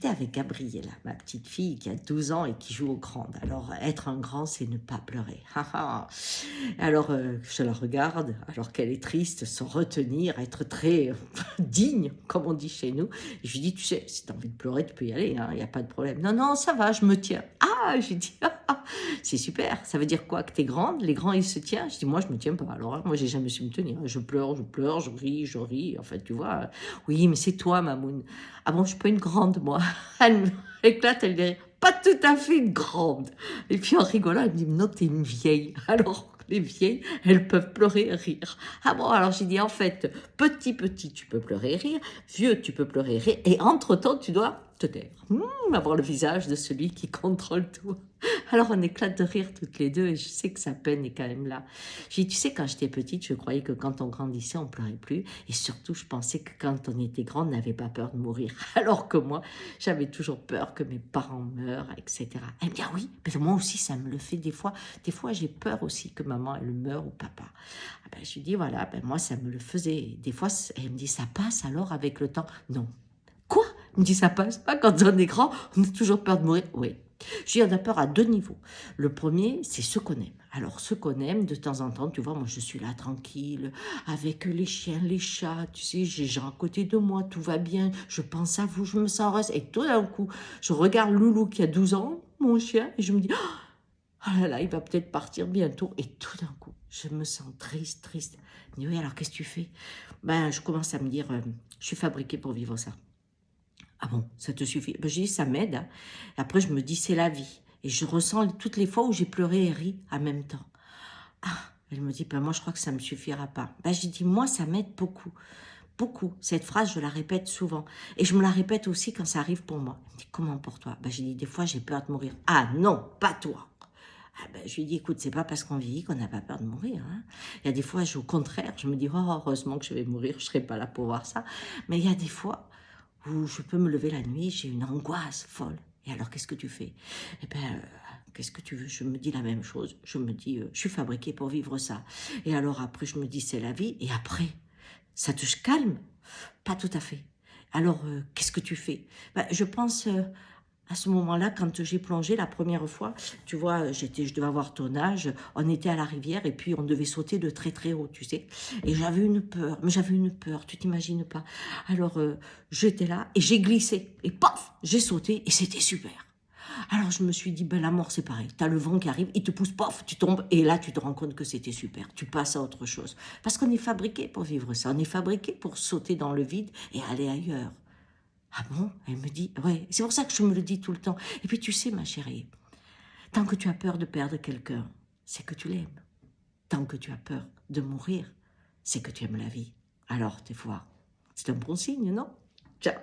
avec Gabriella, ma petite fille qui a 12 ans et qui joue aux grandes. Alors, être un grand, c'est ne pas pleurer. Alors, je la regarde, alors qu'elle est triste, se retenir, être très digne, comme on dit chez nous. Et je lui dis, tu sais, si tu as envie de pleurer, tu peux y aller, il n'y a pas de problème. Non, non, ça va, je me tiens. Ah, j'ai dit, c'est super. Ça veut dire quoi? Que tu es grande? Les grands, ils se tiennent? Je dis, moi, je me tiens pas. Alors, moi, j'ai jamais su me tenir. Je pleure, je ris, je ris. En fait, tu vois. Oui, mais c'est toi, Mamoun. Ah bon, je suis pas une grande, moi. Elle m'éclate, elle dit, pas tout à fait une grande. Et puis en rigolant, elle me dit, non, t'es une vieille. Alors, les vieilles, elles peuvent pleurer et rire. Ah bon, alors j'ai dit, en fait, petit, tu peux pleurer et rire. Vieux, tu peux pleurer et rire. Et entre-temps, tu dois te taire. Avoir le visage de celui qui contrôle tout. Alors on éclate de rire toutes les deux et je sais que sa peine est quand même là. J'ai dit, tu sais, quand j'étais petite, je croyais que quand on grandissait, on pleurait plus. Et surtout, je pensais que quand on était grand, on n'avait pas peur de mourir. Alors que moi, j'avais toujours peur que mes parents meurent, etc. Elle me dit, ah oui, mais moi aussi, ça me le fait des fois. Des fois, j'ai peur aussi que maman, elle meure ou papa. Ah ben, je lui dis, voilà, ben, moi, ça me le faisait. Des fois, elle me dit, ça passe alors avec le temps? Non. Quoi? Elle me dit, ça passe pas quand on est grand, on a toujours peur de mourir. Oui. Je dis, on a peur à deux niveaux. Le premier, c'est ce qu'on aime. Alors, ce qu'on aime, de temps en temps, tu vois, moi, je suis là, tranquille, avec les chiens, les chats, tu sais, j'ai gens à côté de moi, tout va bien, je pense à vous, je me sens heureuse. Et tout d'un coup, je regarde Loulou qui a 12 ans, mon chien, et je me dis, oh là là, il va peut-être partir bientôt. Et tout d'un coup, je me sens triste, triste. Je me dis, oui, alors qu'est-ce que tu fais? Ben, je commence à me dire, je suis fabriquée pour vivre ça. Ah bon, ça te suffit? Ben, j'ai dit, ça m'aide, hein. Et après, je me dis, c'est la vie. Et je ressens toutes les fois où j'ai pleuré et ri en même temps. Ah, elle me dit, ben moi, je crois que ça ne me suffira pas. Ben, j'ai dit, moi, ça m'aide beaucoup. Beaucoup. Cette phrase, je la répète souvent. Et je me la répète aussi quand ça arrive pour moi. Elle me dit, comment pour toi? Ben, j'ai dit, des fois, j'ai peur de mourir. Ah non, pas toi. Ah ben, je lui dis, écoute, c'est pas parce qu'on vieillit qu'on n'a pas peur de mourir, hein. Il y a des fois, au contraire, je me dis, oh, heureusement que je vais mourir, je serai pas là pour voir ça. Mais il y a des fois où je peux me lever la nuit, j'ai une angoisse folle. Et alors, qu'est-ce que tu fais? Eh bien, qu'est-ce que tu veux? Je me dis la même chose. Je me dis, je suis fabriquée pour vivre ça. Et alors après, je me dis, c'est la vie. Et après, ça te calme? Pas tout à fait. Alors, qu'est-ce que tu fais? Ben, je pense à ce moment-là, quand j'ai plongé la première fois, tu vois, je devais avoir ton âge, on était à la rivière et puis on devait sauter de très très haut, tu sais. Et j'avais une peur, mais j'avais une peur, tu t'imagines pas. Alors, j'étais là et j'ai glissé et paf, j'ai sauté et c'était super. Alors je me suis dit, ben la mort c'est pareil, t'as le vent qui arrive, il te pousse, paf, tu tombes et là tu te rends compte que c'était super, tu passes à autre chose. Parce qu'on est fabriqué pour vivre ça, on est fabriqué pour sauter dans le vide et aller ailleurs. Ah bon? Elle me dit, ouais, c'est pour ça que je me le dis tout le temps. Et puis tu sais, ma chérie, tant que tu as peur de perdre quelqu'un, c'est que tu l'aimes. Tant que tu as peur de mourir, c'est que tu aimes la vie. Alors, des fois, c'est un bon signe, non? Ciao.